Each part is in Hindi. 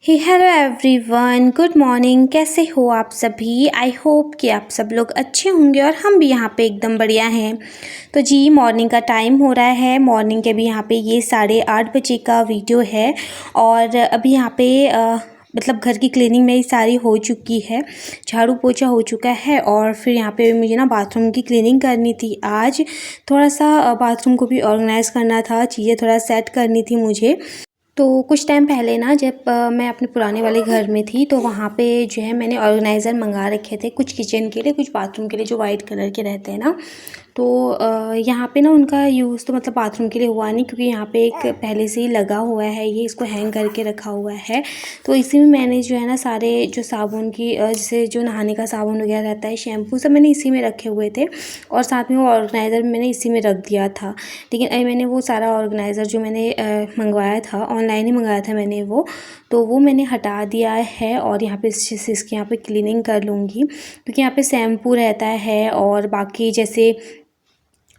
Hello everyone, good morning. कैसे हो आप सभी? आई होप कि आप सब लोग अच्छे होंगे और हम भी यहाँ पे एकदम बढ़िया हैं। तो जी मॉर्निंग का टाइम हो रहा है। मॉर्निंग के भी यहाँ पे ये 8:30 बजे का वीडियो है और अभी यहाँ पे मतलब घर की क्लीनिंग मेरी सारी हो चुकी है। झाड़ू पोछा हो चुका है और फिर यहाँ पे मुझे ना बाथरूम की क्लीनिंग करनी थी। आज थोड़ा सा बाथरूम को भी ऑर्गेनाइज़ करना था, चीज़ें थोड़ा सेट करनी थी मुझे। तो कुछ टाइम पहले ना जब मैं अपने पुराने वाले घर में थी तो वहाँ पे जो है मैंने ऑर्गेनाइज़र मंगा रखे थे, कुछ किचन के लिए, कुछ बाथरूम के लिए, जो वाइट कलर के रहते हैं ना। तो यहाँ पे ना उनका यूज़ तो मतलब बाथरूम के लिए हुआ नहीं, क्योंकि यहाँ पे एक पहले से ही लगा हुआ है, ये इसको हैंग करके रखा हुआ है। तो इसी में मैंने जो है ना सारे जो साबुन की जैसे जो नहाने का साबुन वगैरह रहता है, शैम्पू, सब मैंने इसी में रखे हुए थे और साथ में वो ऑर्गेनाइज़र मैंने इसी में रख दिया था। लेकिन अभी मैंने वो सारा ऑर्गेनाइज़र जो मैंने मंगवाया था, ऑनलाइन ही मंगाया था मैंने वो मैंने हटा दिया है और यहाँ पे इसकी यहाँ पे क्लीनिंग कर लूँगी, क्योंकि यहाँ पे शैम्पू रहता है और बाकी जैसे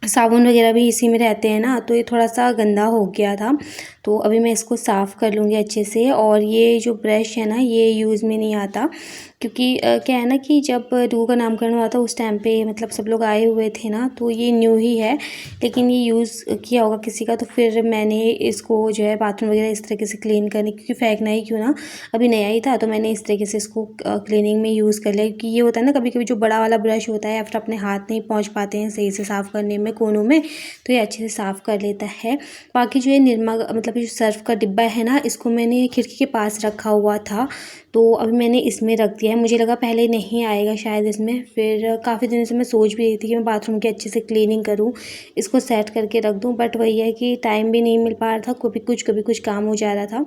साबुन वगैरह भी इसी में रहते हैं ना, तो ये थोड़ा सा गंदा हो गया था। तो अभी मैं इसको साफ़ कर लूँगी अच्छे से। और ये जो ब्रश है ना, ये यूज़ में नहीं आता, क्योंकि क्या है ना कि जब रूह का नामकरण हुआ था उस टाइम पे मतलब सब लोग आए हुए थे ना, तो ये न्यू ही है। लेकिन ये यूज़ किया होगा किसी का, तो फिर मैंने इसको जो है बाथरूम वगैरह इस तरीके से क्लीन करने, क्योंकि फेंकना ही क्यों ना, अभी नया ही था, तो मैंने इस तरीके से इसको क्लीनिंग में यूज़ कर लिया। क्योंकि ये होता है ना कभी कभी जो बड़ा वाला ब्रश होता है, या फिर अपने हाथ नहीं पहुँच पाते हैं सही से साफ़ करने में कोनों में, तो ये अच्छे से साफ़ कर लेता है। बाकी जो ये निरमा मतलब जो सर्फ का डिब्बा है ना, इसको मैंने खिड़की के पास रखा हुआ था, तो अभी मैंने इसमें रख दिया है। मुझे लगा पहले नहीं आएगा शायद इसमें, फिर काफ़ी दिनों से मैं सोच भी रही थी कि मैं बाथरूम की अच्छे से क्लीनिंग करूं, इसको सेट करके रख दूं, बट वही है कि टाइम भी नहीं मिल पा रहा था, कभी कुछ काम हो जा रहा था।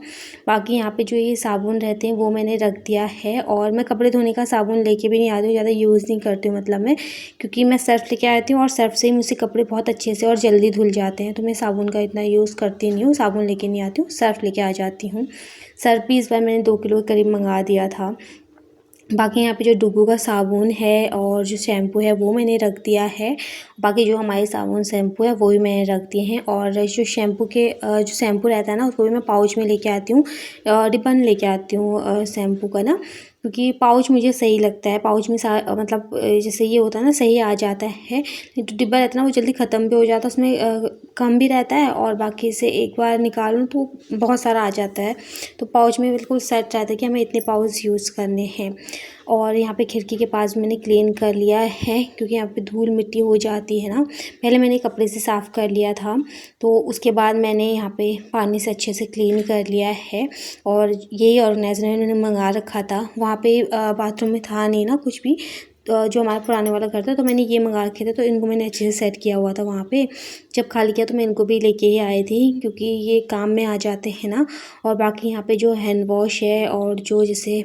बाकी यहाँ पे जो ये साबुन रहते हैं वो मैंने रख दिया है। और मैं कपड़े धोने का साबुन लेके भी नहीं आती हूँ, ज़्यादा यूज़ नहीं करती हूँ मतलब मैं, क्योंकि मैं सर्फ़ लेके आती हूँ और सर्फ़ से ही मुझसे कपड़े बहुत अच्छे से और जल्दी धुल जाते हैं। तो मैं साबुन का इतना यूज़ करती नहीं हूँ, साबुन लेके नहीं आती हूँ, सर्फ़ लेके आ जाती हूँ। सर्फ़ भी इस बार मैंने 2 किलो के करीब मंगा दिया था। बाकी यहाँ पे जो डुगू का साबुन है और जो शैम्पू है वो मैंने रख दिया है। बाकी जो हमारे साबुन शैम्पू है वो भी मैंने रख दिए हैं। और जो शैम्पू के जो शैम्पू रहता है ना, उसको भी मैं पाउच में लेके आती हूँ, डिब्बा लेके आती हूँ शैम्पू का ना, क्योंकि पाउच मुझे सही लगता है। पाउच में मतलब जैसे ये होता है ना, सही आ जाता है। जो डिब्बा रहता है ना वो जल्दी ख़त्म भी हो जाता है, उसमें कम भी रहता है और बाकी से एक बार निकालूँ तो बहुत सारा आ जाता है। तो पाउच में बिल्कुल सेट रहता है कि हमें इतने पाउच यूज़ करने हैं। और यहाँ पे खिड़की के पास मैंने क्लीन कर लिया है, क्योंकि यहाँ पे धूल मिट्टी हो जाती है ना। पहले मैंने कपड़े से साफ़ कर लिया था, तो उसके बाद मैंने यहाँ पे पानी से अच्छे से क्लीन कर लिया है। और यही ऑर्गेनाइज़र मैंने मंगा रखा था, वहाँ पे बाथरूम में था नहीं ना कुछ भी, तो जो हमारा पुराने वाला घर था, तो मैंने ये मंगा रखे थे, तो इनको मैंने अच्छे से सेट किया हुआ था वहाँ पे। जब खाली किया तो मैं इनको भी लेके ही आई थी, क्योंकि ये काम में आ जाते हैं ना। और बाकी यहाँ पे जो हैंड वॉश है और जो जैसे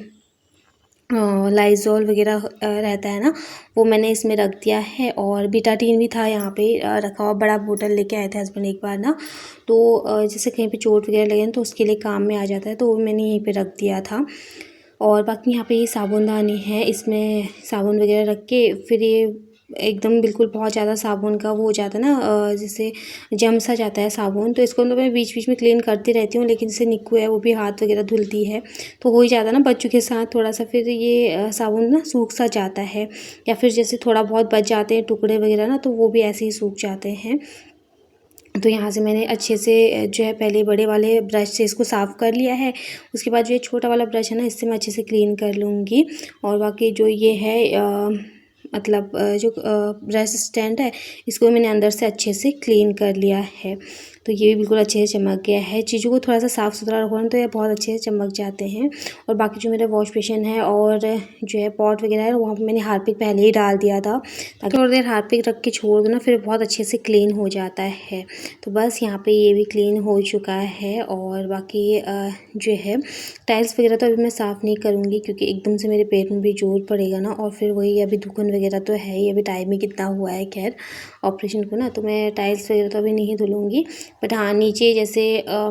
लाइज़ॉल वगैरह रहता है ना, वो मैंने इसमें रख दिया है। और बीटाडीन भी था यहाँ पे रखा हुआ, बड़ा बोतल लेके आए थे हस्बैंड एक बार ना, तो जैसे कहीं पे चोट वगैरह लगे तो उसके लिए काम में आ जाता है, तो वो मैंने यहीं पे रख दिया था। और बाकी यहाँ पे ये साबुनदानी है, इसमें साबुन वगैरह रख के फिर ये एकदम बिल्कुल बहुत ज़्यादा साबुन का वो हो जाता है ना, जैसे जम सा जाता है साबुन, तो इसको तो मैं बीच बीच में क्लीन करती रहती हूँ। लेकिन जैसे निक्कू है वो भी हाथ वगैरह धुलती है, तो हो ही जाता है ना बच्चों के साथ थोड़ा सा, फिर ये साबुन ना सूख सा जाता है, या फिर जैसे थोड़ा बहुत बच जाते हैं टुकड़े वगैरह ना, तो वो भी ऐसे ही सूख जाते हैं। तो यहाँ से मैंने अच्छे से जो है पहले बड़े वाले ब्रश से इसको साफ़ कर लिया है। उसके बाद जो ये छोटा वाला ब्रश है ना, इससे मैं अच्छे से क्लीन कर लूँगी। और बाकी जो ये है मतलब जो ब्रश स्टैंड है, इसको मैंने अंदर से अच्छे से क्लीन कर लिया है। तो ये भी बिल्कुल अच्छे से चमक गया है। चीज़ों को थोड़ा सा साफ़ सुथरा रखो ना, तो ये बहुत अच्छे से चमक जाते हैं। और बाकी जो मेरा वॉश बेसिन है और जो है पॉट वगैरह है, वहाँ पे मैंने हार्पिक पहले ही डाल दिया था, ताकि थोड़ी देर हार्पिक रख के छोड़ दो ना, फिर बहुत अच्छे से क्लीन हो जाता है। तो बस यहाँ पे ये भी क्लीन हो चुका है। और बाकी जो है टाइल्स वगैरह तो अभी मैं साफ़ नहीं करूँगी, क्योंकि एकदम से मेरे पेट में भी जोर पड़ेगा ना, और फिर वही अभी दुखन वगैरह तो है ही, अभी टाइम ही कितना हुआ है खैर ऑपरेशन को ना, तो मैं टाइल्स वगैरह तो अभी नहीं धुलूँगी। बट हाँ, नीचे जैसे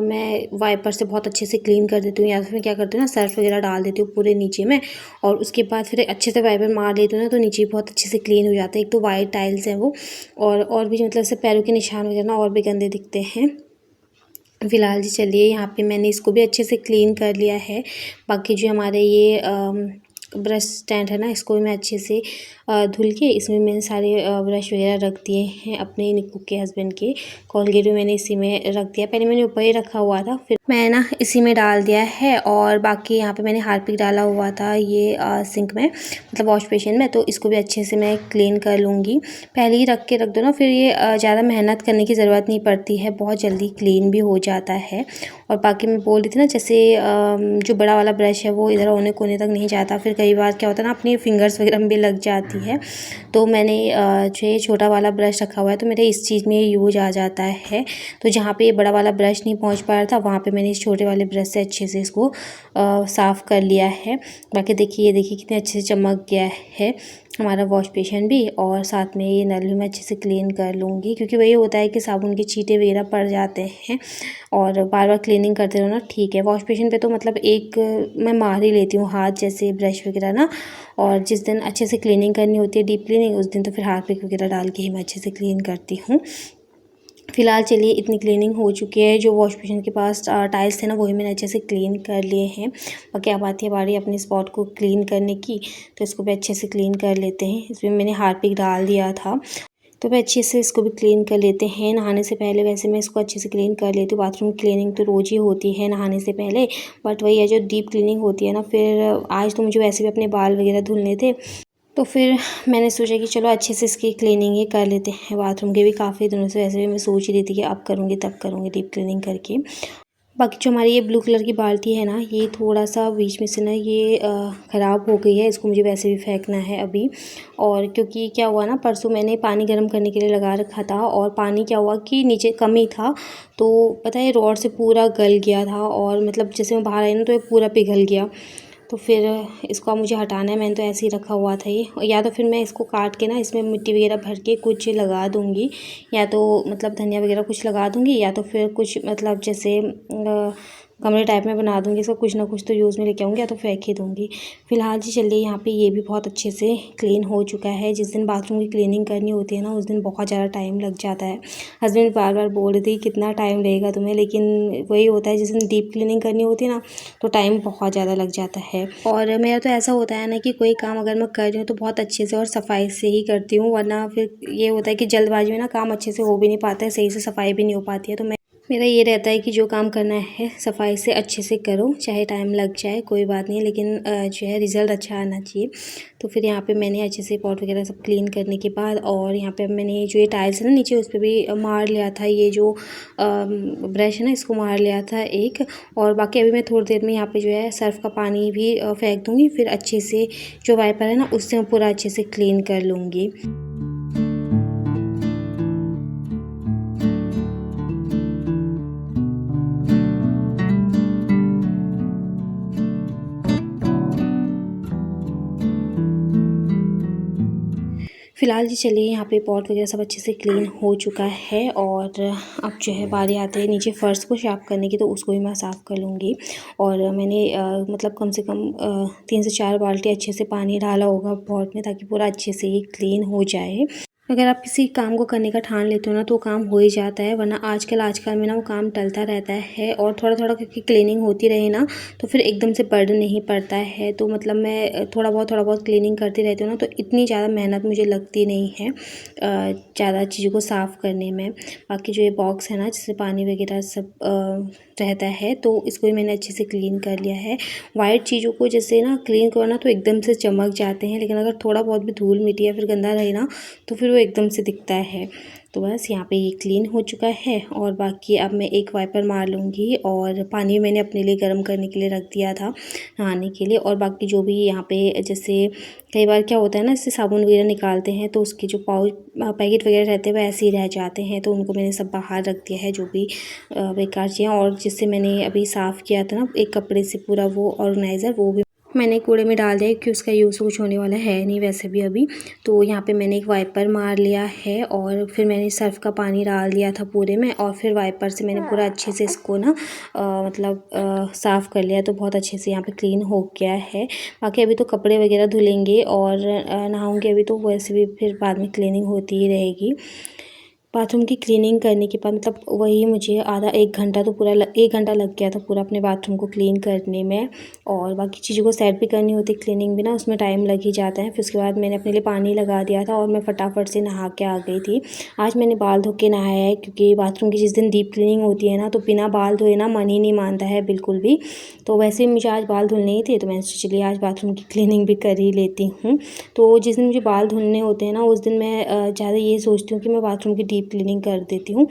मैं वाइपर से बहुत अच्छे से क्लीन कर देती हूँ, या फिर मैं क्या करती हूँ ना, सर्फ वगैरह डाल देती हूँ पूरे नीचे में, और उसके बाद फिर अच्छे से वाइपर मार देती हूँ ना, तो नीचे बहुत अच्छे से क्लीन हो जाता है। एक तो वाइट टाइल्स हैं वो, और भी मतलब से पैरों के निशान वगैरह ना और भी गंदे दिखते हैं। फ़िलहाल जी चलिए यहाँ पे मैंने इसको भी अच्छे से क्लीन कर लिया है। बाकी जो हमारे ये ब्रश स्टैंड है ना, इसको भी मैं अच्छे से धुल के इसमें मैंने सारे ब्रश वगैरह रख दिए हैं अपने निक्कू के हस्बैंड के। कोलगेट भी मैंने इसी में रख दिया, पहले मैंने ऊपर ही रखा हुआ था, फिर मैं ना इसी में डाल दिया है। और बाकी यहाँ पे मैंने हार्पिक डाला हुआ था ये सिंक में, मतलब वॉश बेसिन में, तो इसको भी अच्छे से मैं क्लीन कर लूँगी। पहले ही रख के रख दो ना, फिर ये ज़्यादा मेहनत करने की ज़रूरत नहीं पड़ती है, बहुत जल्दी क्लीन भी हो जाता है। और बाकी मैं बोल रही थी ना, जैसे जो बड़ा वाला ब्रश है वो इधर कोने कोने तक नहीं जाता, फिर कई बार क्या होता है ना, अपनी फिंगर्स वगैरह में भी लग जाती है। तो मैंने जो ये छोटा वाला ब्रश रखा हुआ है, तो मेरे इस चीज़ में यूज आ जाता है। तो जहाँ पे ये बड़ा वाला ब्रश नहीं पहुँच पा रहा था, वहाँ पे मैंने इस छोटे वाले ब्रश से अच्छे से इसको साफ़ कर लिया है। बाकी देखिए, ये देखिए कितने अच्छे से चमक गया है हमारा वॉश बेसिन भी। और साथ में ये नल भी मैं अच्छे से क्लीन कर लूँगी, क्योंकि वही होता है कि साबुन के छींटे वगैरह पड़ जाते हैं और बार बार क्लीनिंग करते रहो ना, ठीक है। वॉश बेसिन पे तो मतलब एक मैं मार ही लेती हूँ हाथ, जैसे ब्रश वगैरह ना। और जिस दिन अच्छे से क्लीनिंग करनी होती है, डीप क्लीनिंग, उस दिन तो फिर हार्पिक वगैरह डाल के ही मैं अच्छे से क्लीन करती हूँ। फ़िलहाल चलिए इतनी क्लीनिंग हो चुकी है। जो वॉश बेसिन के पास टाइल्स थे ना, वही मैंने अच्छे से क्लीन कर लिए हैं। बाकी अब आती है बारी अपने स्पॉट को क्लीन करने की, तो इसको भी अच्छे से क्लीन कर लेते हैं। इसमें मैंने हार्पिक डाल दिया था, तो मैं अच्छे से इसको भी क्लीन कर लेते हैं। नहाने से पहले वैसे मैं इसको अच्छे से क्लीन कर लेती हूँ। बाथरूम क्लीनिंग तो रोज़ ही होती है नहाने से पहले, बट वही है जो डीप क्लीनिंग होती है ना, फिर आज तो मुझे वैसे भी अपने बाल वगैरह धुलने थे, तो फिर मैंने सोचा कि चलो अच्छे से इसकी क्लीनिंग ही कर लेते हैं। बाथरूम के भी काफ़ी दिनों से वैसे भी मैं सोच ही रही थी कि अब करूँगी तब करूँगी डीप क्लीनिंग करके। बाकी जो हमारी ये ब्लू कलर की बाल्टी है ना, ये थोड़ा-सा बीच में से ना ये ख़राब हो गई है, इसको मुझे वैसे भी फेंकना है अभी। और क्योंकि क्या हुआ ना, परसों मैंने पानी गर्म करने के लिए लगा रखा था, और पानी क्या हुआ कि नीचे कम ही था, तो पता है रॉड से पूरा गल गया था, और मतलब जैसे मैं बाहर आई ना, तो ये पूरा पिघल गया। तो फिर इसको अब मुझे हटाना है, मैंने तो ऐसे ही रखा हुआ था ये। और या तो फिर मैं इसको काट के ना इसमें मिट्टी वगैरह भर के कुछ लगा दूँगी, या तो मतलब धनिया वगैरह कुछ लगा दूँगी, या तो फिर कुछ मतलब जैसे गमले टाइप में बना दूँगी। इसको कुछ ना कुछ तो यूज़ में लेके आऊँगी, या तो फेंक ही दूँगी। फ़िलहाल जी चलिए यहाँ पे ये भी बहुत अच्छे से क्लीन हो चुका है। जिस दिन बाथरूम की क्लीनिंग करनी होती है ना, उस दिन बहुत ज़्यादा टाइम लग जाता है। हस्बैंड बार बार बोल रहे थे कितना टाइम लगेगा तुम्हें, लेकिन वही होता है, जिस दिन डीप क्लीनिंग करनी होती है ना, तो टाइम बहुत ज़्यादा लग जाता है। और मेरा तो ऐसा होता है ना कि कोई काम अगर मैं कर रही हूँ तो बहुत अच्छे से और सफाई से ही करती हूँ, वरना फिर ये होता है कि जल्दबाजी में ना काम अच्छे से हो भी नहीं पाता है, सही से सफाई भी नहीं हो पाती है। तो मेरा ये रहता है कि जो काम करना है सफाई से अच्छे से करो, चाहे टाइम लग जाए कोई बात नहीं, लेकिन जो है रिज़ल्ट अच्छा आना चाहिए। तो फिर यहाँ पे मैंने अच्छे से पॉट वगैरह सब क्लीन करने के बाद, और यहाँ पे मैंने जो ये टाइल्स है ना नीचे, उस पर भी मार लिया था, ये जो ब्रश है ना, इसको मार लिया था एक। और बाकी अभी मैं थोड़ी देर में यहाँ पे जो है सर्फ़ का पानी भी फेंक दूँगी, फिर अच्छे से जो वाइपर है ना, उससे मैं पूरा अच्छे से क्लीन कर लूँगी। फ़िलहाल जी चलिए यहाँ पे पॉट वगैरह सब अच्छे से क्लीन हो चुका है, और अब जो है बारी आती है नीचे फ़र्श को साफ़ करने की, तो उसको भी मैं साफ़ कर लूँगी। और मैंने मतलब कम से कम 3 से 4 बाल्टी अच्छे से पानी डाला होगा पॉट में, ताकि पूरा अच्छे से ये क्लीन हो जाए। अगर आप किसी काम को करने का ठान लेते हो ना, तो काम हो ही जाता है, वरना आजकल में ना वो काम टलता रहता है। और थोड़ा-थोड़ा करके क्लीनिंग होती रहे ना, तो फिर एकदम से बर्डन नहीं पड़ता है। तो मतलब मैं थोड़ा बहुत क्लीनिंग करती रहती हूँ ना, तो इतनी ज़्यादा मेहनत मुझे लगती नहीं है ज़्यादा चीज़ों को साफ़ करने में। बाकी जो ये बॉक्स है ना, जिससे पानी वगैरह सब रहता है, तो इसको भी मैंने अच्छे से क्लीन कर लिया है। वाइट चीज़ों को जैसे ना क्लीन करो ना, तो एकदम से चमक जाते हैं, लेकिन अगर थोड़ा बहुत भी धूल मिट्टी या फिर गंदा रहे ना, तो फिर वो एकदम से दिखता है। तो बस यहाँ पे ये क्लीन हो चुका है, और बाकी अब मैं एक वाइपर मार लूँगी। और पानी मैंने अपने लिए गर्म करने के लिए रख दिया था नहाने के लिए। और बाकी जो भी यहाँ पे जैसे कई बार क्या होता है ना, इससे साबुन वगैरह निकालते हैं, तो उसके जो पाउच पैकेट वगैरह रहते हैं वो ऐसे ही रह जाते हैं, तो उनको मैंने सब बाहर रख दिया है, जो भी बेकार चीज़ें। और जिससे मैंने अभी साफ़ किया था ना एक कपड़े से पूरा वो ऑर्गेनाइज़र, वो भी मैंने कूड़े में डाल दिया, क्योंकि उसका यूज़ कुछ होने वाला है नहीं वैसे भी अभी। तो यहाँ पे मैंने एक वाइपर मार लिया है, और फिर मैंने सर्फ़ का पानी डाल दिया था पूरे में, और फिर वाइपर से मैंने पूरा अच्छे से इसको ना मतलब साफ़ कर लिया, तो बहुत अच्छे से यहाँ पे क्लीन हो गया है। बाकी अभी तो कपड़े वगैरह धुलेंगे और नहाऊंगी, अभी तो वैसे भी फिर बाद में क्लीनिंग होती ही रहेगी। बाथरूम की क्लीनिंग करने के बाद मतलब वही मुझे आधा 1 घंटा तो पूरा 1 घंटा लग गया था पूरा अपने बाथरूम को क्लीन करने में। और बाकी चीज़ों को सेट भी करनी होती, क्लीनिंग भी ना उसमें टाइम लग ही जाता है। फिर उसके बाद मैंने अपने लिए पानी लगा दिया था और मैं फटाफट से नहा के आ गई थी। आज मैंने बाल धो के नहाया है क्योंकि बाथरूम की जिस दिन डीप क्लीनिंग होती है ना तो बिना बाल धोए ना मन ही नहीं मानता है बिल्कुल भी। तो वैसे मुझे आज बाल धुलने ही थे तो मैंने सोचा चलिए आज बाथरूम की क्लीनिंग भी कर ही लेती हूँ। तो जिस दिन मुझे बाल धुलने होते हैं ना उस दिन मैं ज़्यादा ये सोचती हूँ कि मैं बाथरूम की डीप क्लीनिंग कर देती हूँ।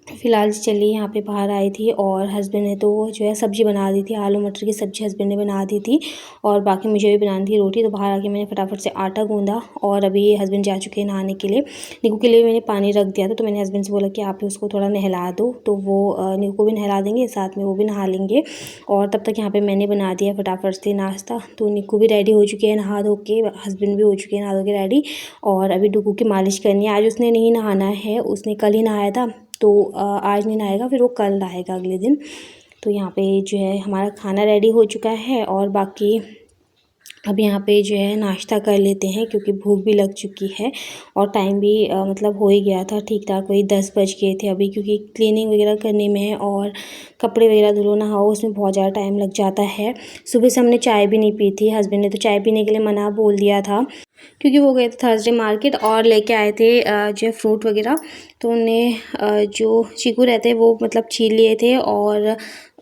फ़िलहाल चलिए यहाँ पे बाहर आई थी और हस्बैंड ने तो जो है सब्ज़ी बना दी थी, आलू मटर की सब्ज़ी हस्बैंड ने बना दी थी और बाकी मुझे भी बनानी थी रोटी। तो बाहर आके मैंने फटाफट से आटा गूँधा और अभी हस्बैंड जा चुके हैं नहाने के लिए। निकू के लिए मैंने पानी रख दिया था तो मैंने हस्बैंड से बोला कि आप ही उसको थोड़ा नहला दो, तो वो निकू को भी नहला देंगे, साथ में वो भी नहा लेंगे। और तब तक यहाँ पर मैंने बना दिया फटाफट से नाश्ता। तो निकू भी रेडी हो चुके हैं नहा धो के, हस्बैंड भी हो चुके हैं नहा धो के रेडी। और अभी डुगू की मालिश करनी है। आज उसने नहीं नहाना है, उसने कल ही नहाया था तो आज नहीं नहाएगा, फिर वो कल नहाएगा अगले दिन। तो यहाँ पे जो है हमारा खाना रेडी हो चुका है और बाकी अब यहाँ पे जो है नाश्ता कर लेते हैं क्योंकि भूख भी लग चुकी है और टाइम भी मतलब हो ही गया था ठीक ठाक, वही 10 बज गए थे अभी, क्योंकि क्लीनिंग वगैरह करने में और कपड़े वगैरह धुलो नहाओ उसमें बहुत ज़्यादा टाइम लग जाता है। सुबह से हमने चाय भी नहीं पी थी, हस्बैंड ने तो चाय पीने के लिए मना बोल दिया था क्योंकि वो गए थे थर्सडे मार्केट और लेके आए थे जो फ्रूट वगैरह। तो उन्हें जो चीकू रहते हैं वो मतलब छील लिए थे और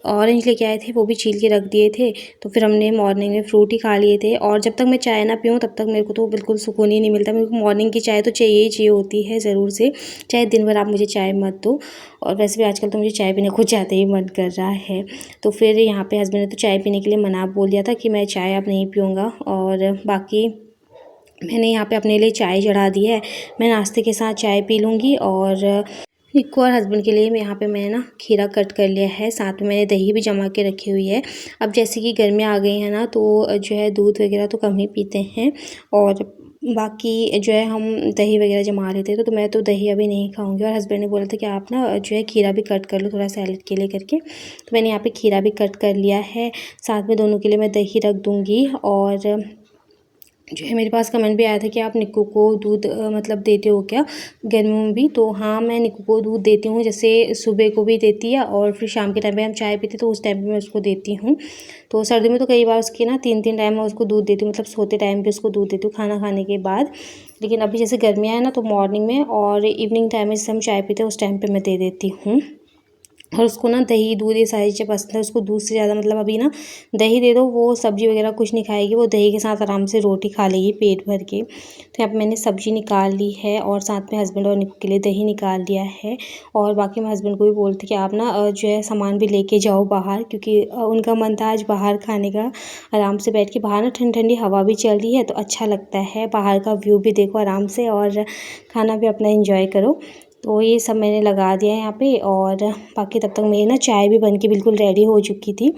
ऑरेंज लेके आए थे वो भी छील के रख दिए थे। तो फिर हमने मॉर्निंग में फ्रूट ही खा लिए थे और जब तक मैं चाय ना पीऊँ तब तक मेरे को तो बिल्कुल सुकून ही नहीं मिलता। मेरे को मॉर्निंग की चाय तो चाहिए ही चाहिए होती है ज़रूर से, चाहे दिन भर आप मुझे चाय मत दो। और वैसे भी आजकल तो मुझे चाय पीने को ज़्यादा ही मन कर रहा है। तो फिर यहाँ पे हस्बैंड ने तो चाय पीने के लिए मना बोल दिया था कि मैं चाय अब नहीं पीऊँगा। और बाकी मैंने यहाँ पे अपने लिए चाय चढ़ा दी है, मैं नाश्ते के साथ चाय पी लूँगी। और निक्कू और हस्बैंड के लिए यहाँ पे मैंने ना खीरा कट कर लिया है, साथ में मैंने दही भी जमा के रखी हुई है। अब जैसे कि गर्मियाँ आ गई हैं ना तो जो है दूध वगैरह तो कम ही पीते हैं और बाकी जो है हम दही वगैरह जमा लेते थे। तो मैं तो दही अभी नहीं खाऊंगी और हस्बैंड ने बोला था कि आप ना जो है खीरा भी कट कर लो थोड़ा सैलेड के लिए करके। तो मैंने यहाँ पे खीरा भी कट कर लिया है, साथ में दोनों के लिए मैं दही रख दूँगी। और जो है मेरे पास कमेंट भी आया था कि आप निक्कू को दूध मतलब देते हो क्या गर्मियों में भी। तो हाँ, मैं निक्कू को दूध देती हूँ, जैसे सुबह को भी देती है और फिर शाम के टाइम पे हम चाय पीते तो उस टाइम पे मैं उसको देती हूँ। तो सर्दी में तो कई बार उसके ना 3-3 टाइम मैं उसको दूध देती हूँ, मतलब सोते टाइम पे उसको दूध देती हूँ खाना खाने के बाद। लेकिन अभी जैसे गर्मियाँ हैं ना तो मॉर्निंग में और इवनिंग टाइम में जैसे हम चाय पीते हैं उस टाइम पर मैं दे देती हूँ। और उसको ना दही दूध ये सारी चीज़ें पसंद है उसको, दूध से ज़्यादा मतलब अभी ना दही दे दो वो सब्ज़ी वगैरह कुछ नहीं खाएगी, वो दही के साथ आराम से रोटी खा लेगी पेट भर के। तो यहाँ पे मैंने सब्ज़ी निकाल ली है और साथ में हस्बैंड और निक्कू के लिए दही निकाल लिया है। और बाकी मैं हस्बैंड को भी बोलती कि आप ना जो है सामान भी लेके जाओ बाहर, क्योंकि उनका मन था आज बाहर खाने का, आराम से बैठ के बाहर ना ठंडी ठंडी हवा भी चल रही है तो अच्छा लगता है, बाहर का व्यू भी देखो आराम से और खाना भी अपना इंजॉय करो। तो ये सब मैंने लगा दिया है यहाँ पे। और बाकी तब तक मेरी ना चाय भी बन के बिल्कुल रेडी हो चुकी थी,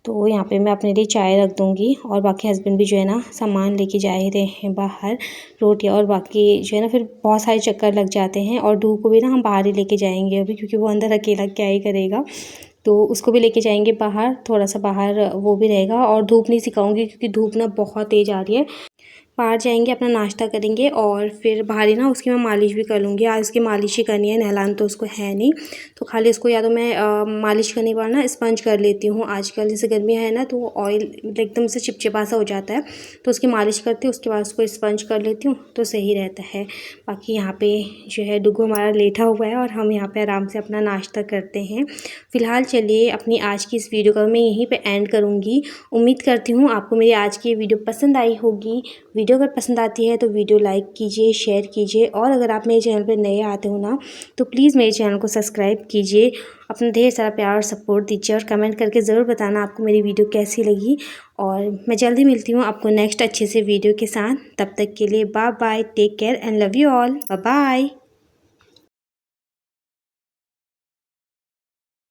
तो यहाँ पे मैं अपने लिए चाय रख दूँगी। और बाकी हस्बैंड भी जो है ना सामान लेके जा ही रहे हैं बाहर, रोटियाँ और बाकी जो है ना फिर बहुत सारे चक्कर लग जाते हैं। और डू को भी ना हम बाहर ही लेके जाएंगे अभी, क्योंकि वो अंदर अकेला क्या ही करेगा, तो उसको भी लेके जाएंगे बाहर, थोड़ा सा बाहर वो भी रहेगा। और धूप नहीं सिखाऊंगी क्योंकि धूप ना बहुत तेज़ आ रही है। बाहर जाएंगे अपना नाश्ता करेंगे और फिर बाहर ही ना उसकी मैं मालिश भी कर लूँगी। आज उसकी मालिश ही करनी है, नहलाना तो उसको है नहीं, तो खाली उसको या तो मैं मालिश करने के बाद ना स्पंज कर लेती हूँ। आजकल जैसे गर्मियाँ है ना तो ऑयल एकदम से चिपचिपा सा हो जाता है, तो उसकी मालिश करती हूँ उसके बाद उसको स्पंज कर लेती हूँ तो सही रहता है। बाकी यहाँ पे जो है डुगू हमारा लेटा हुआ है और हम यहाँ पे आराम से अपना नाश्ता करते हैं। फ़िलहाल चलिए अपनी आज की इस वीडियो का मैं यहीं पे एंड करूँगी। उम्मीद करती हूँ आपको मेरी आज की वीडियो पसंद आई होगी। वीडियो अगर पसंद आती है तो वीडियो लाइक कीजिए, शेयर कीजिए और अगर आप मेरे चैनल पर नए आते हो ना तो प्लीज़ मेरे चैनल को सब्सक्राइब कीजिए। अपना ढेर सारा प्यार और सपोर्ट दीजिए और कमेंट करके ज़रूर बताना आपको मेरी वीडियो कैसी लगी। और मैं जल्दी मिलती हूँ आपको नेक्स्ट अच्छे से वीडियो के साथ। तब तक के लिए bye bye, take care and love you all, bye bye.